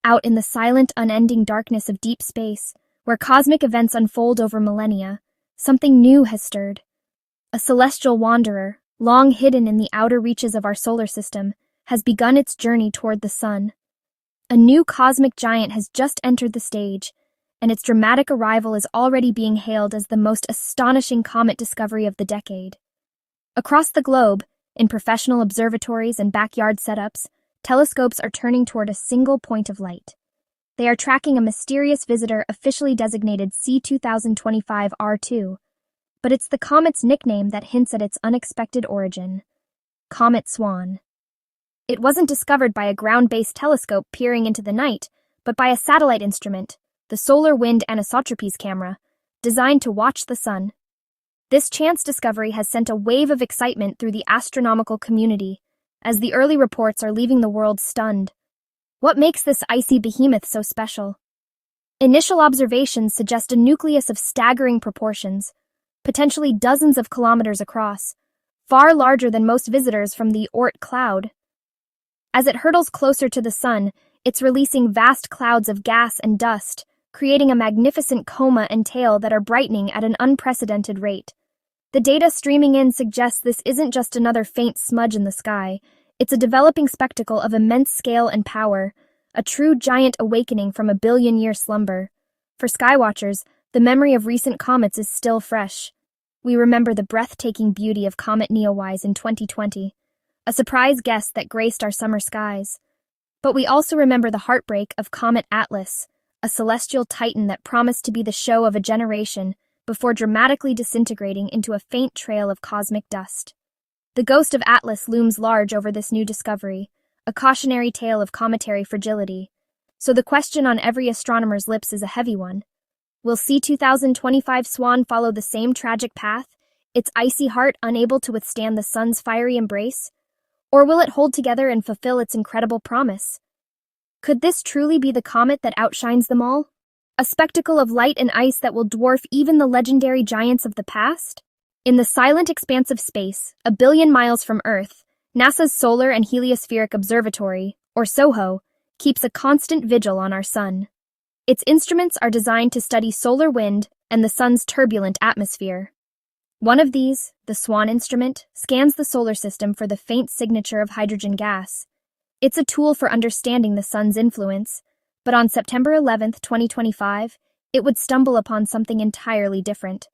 out in the silent, unending darkness of deep space, where cosmic events unfold over millennia, something new has stirred. A celestial wanderer, long hidden in the outer reaches of our solar system, has begun its journey toward the sun. A new cosmic giant has just entered the stage, and its dramatic arrival is already being hailed as the most astonishing comet discovery of the decade. Across the globe, in professional observatories and backyard setups, telescopes are turning toward a single point of light. They are tracking a mysterious visitor officially designated C2025R2, but it's the comet's nickname that hints at its unexpected origin: Comet SWAN. It wasn't discovered by a ground-based telescope peering into the night, but by a satellite instrument, the Solar Wind Anisotropies camera, designed to watch the sun. This chance discovery has sent a wave of excitement through the astronomical community, as the early reports are leaving the world stunned. What makes this icy behemoth so special? Initial observations suggest a nucleus of staggering proportions, potentially dozens of kilometers across, far larger than most visitors from the Oort cloud. As it hurtles closer to the sun, it's releasing vast clouds of gas and dust, creating a magnificent coma and tail that are brightening at an unprecedented rate. The data streaming in suggests this isn't just another faint smudge in the sky. It's a developing spectacle of immense scale and power, a true giant awakening from a billion-year slumber. For skywatchers, the memory of recent comets is still fresh. We remember the breathtaking beauty of Comet Neowise in 2020, a surprise guest that graced our summer skies. But we also remember the heartbreak of Comet Atlas, a celestial titan that promised to be the show of a generation before dramatically disintegrating into a faint trail of cosmic dust. The ghost of Atlas looms large over this new discovery, a cautionary tale of cometary fragility. So the question on every astronomer's lips is a heavy one. Will C2025 SWAN follow the same tragic path, its icy heart unable to withstand the sun's fiery embrace? Or will it hold together and fulfill its incredible promise? Could this truly be the comet that outshines them all? A spectacle of light and ice that will dwarf even the legendary giants of the past? In the silent expanse of space, a billion miles from Earth, NASA's Solar and Heliospheric Observatory, or SOHO, keeps a constant vigil on our sun. Its instruments are designed to study solar wind and the sun's turbulent atmosphere. One of these, the SWAN instrument, scans the solar system for the faint signature of hydrogen gas. It's a tool for understanding the sun's influence, but on September 11, 2025, it would stumble upon something entirely different.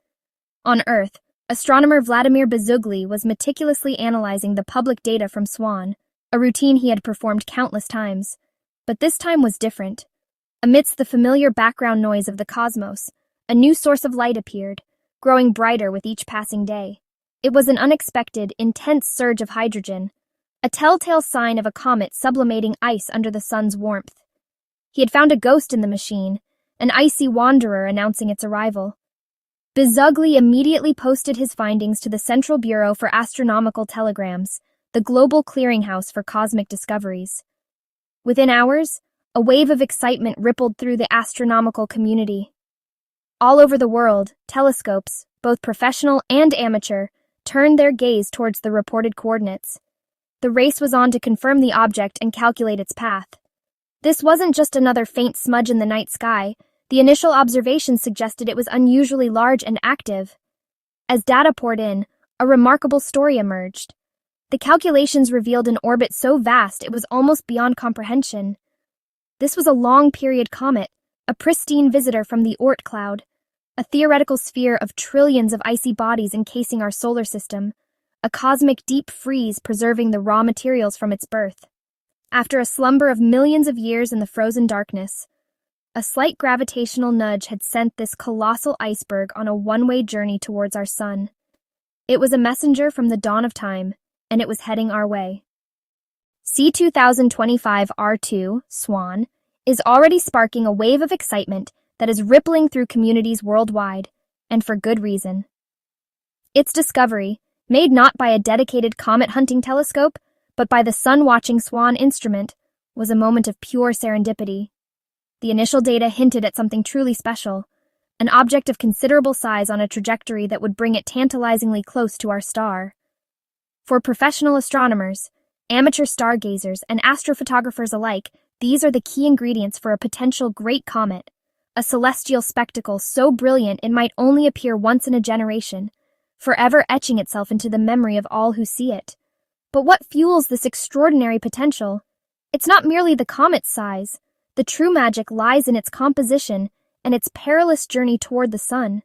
On Earth, astronomer Vladimir Bezugli was meticulously analyzing the public data from SWAN, a routine he had performed countless times. But this time was different. Amidst the familiar background noise of the cosmos, a new source of light appeared, growing brighter with each passing day. It was an unexpected, intense surge of hydrogen, a telltale sign of a comet sublimating ice under the sun's warmth. He had found a ghost in the machine, an icy wanderer announcing its arrival. Bezugli immediately posted his findings to the Central Bureau for Astronomical Telegrams, the global clearinghouse for cosmic discoveries. Within hours, a wave of excitement rippled through the astronomical community. All over the world, telescopes, both professional and amateur, turned their gaze towards the reported coordinates. The race was on to confirm the object and calculate its path. This wasn't just another faint smudge in the night sky. The initial observations suggested it was unusually large and active. As data poured in, a remarkable story emerged. The calculations revealed an orbit so vast it was almost beyond comprehension. This was a long-period comet, a pristine visitor from the Oort cloud, a theoretical sphere of trillions of icy bodies encasing our solar system, a cosmic deep freeze preserving the raw materials from its birth. After a slumber of millions of years in the frozen darkness, a slight gravitational nudge had sent this colossal iceberg on a one-way journey towards our sun. It was a messenger from the dawn of time, and it was heading our way. C2025R2, SWAN, is already sparking a wave of excitement that is rippling through communities worldwide, and for good reason. Its discovery, made not by a dedicated comet-hunting telescope, but by the sun-watching SWAN instrument, was a moment of pure serendipity. The initial data hinted at something truly special, an object of considerable size on a trajectory that would bring it tantalizingly close to our star. For professional astronomers, amateur stargazers, and astrophotographers alike, These are the key ingredients for a potential great comet, a celestial spectacle so brilliant it might only appear once in a generation, forever etching itself into the memory of all who see it. But what fuels this extraordinary potential? It's not merely the comet's size. The true magic lies in its composition and its perilous journey toward the sun.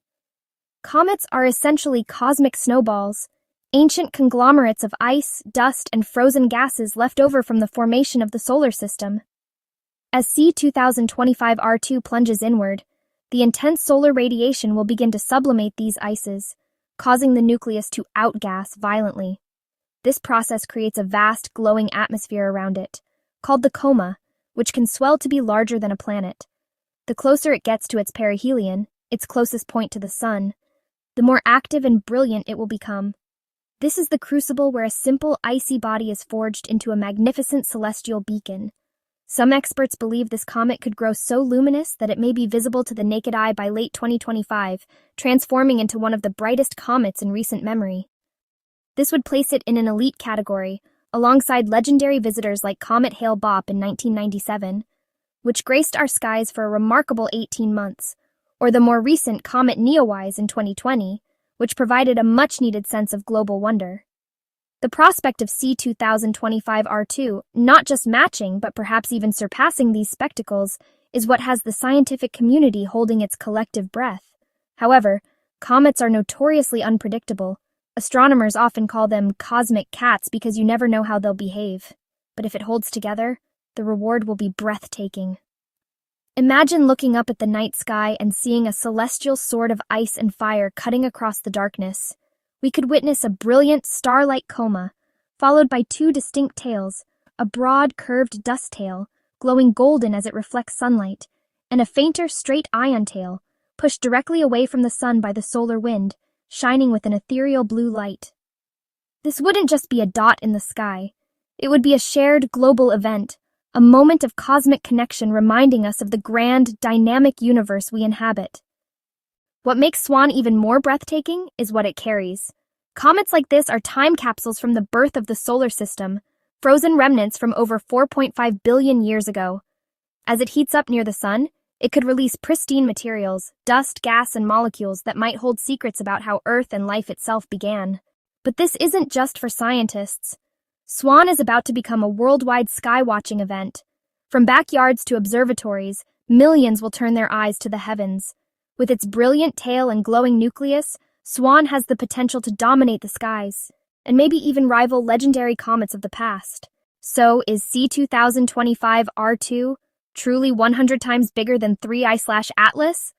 Comets are essentially cosmic snowballs, ancient conglomerates of ice, dust, and frozen gases left over from the formation of the solar system. As C2025R2 plunges inward, the intense solar radiation will begin to sublimate these ices, causing the nucleus to outgas violently. This process creates a vast, glowing atmosphere around it, called the coma, which can swell to be larger than a planet. The closer it gets to its perihelion, its closest point to the sun, the more active and brilliant it will become. This is the crucible where a simple, icy body is forged into a magnificent celestial beacon. Some experts believe this comet could grow so luminous that it may be visible to the naked eye by late 2025, transforming into one of the brightest comets in recent memory. This would place it in an elite category, alongside legendary visitors like Comet Hale-Bopp in 1997, which graced our skies for a remarkable 18 months, or the more recent Comet Neowise in 2020, which provided a much-needed sense of global wonder. The prospect of C2025R2 not just matching but perhaps even surpassing these spectacles is what has the scientific community holding its collective breath. However, comets are notoriously unpredictable. Astronomers often call them cosmic cats because you never know how they'll behave. But if it holds together, the reward will be breathtaking. Imagine looking up at the night sky and seeing a celestial sword of ice and fire cutting across the darkness. We could witness a brilliant star-like coma, followed by two distinct tails, a broad, curved dust tail, glowing golden as it reflects sunlight, and a fainter, straight ion tail, pushed directly away from the sun by the solar wind, shining with an ethereal blue light. This wouldn't just be a dot in the sky. It would be a shared global event, a moment of cosmic connection reminding us of the grand, dynamic universe we inhabit. What makes SWAN even more breathtaking is what it carries. Comets like this are time capsules from the birth of the solar system, frozen remnants from over 4.5 billion years ago. As it heats up near the sun, it could release pristine materials, dust, gas, and molecules that might hold secrets about how Earth and life itself began. But this isn't just for scientists. SWAN is about to become a worldwide sky-watching event. From backyards to observatories, millions will turn their eyes to the heavens. With its brilliant tail and glowing nucleus, SWAN has the potential to dominate the skies, and maybe even rival legendary comets of the past. So, is C2025R2 truly 100 times bigger than 3I/Atlas?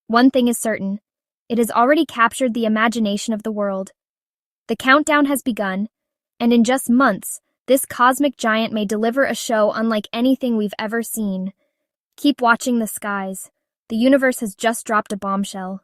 One thing is certain. It has already captured the imagination of the world. The countdown has begun, and in just months, this cosmic giant may deliver a show unlike anything we've ever seen. Keep watching the skies. The universe has just dropped a bombshell.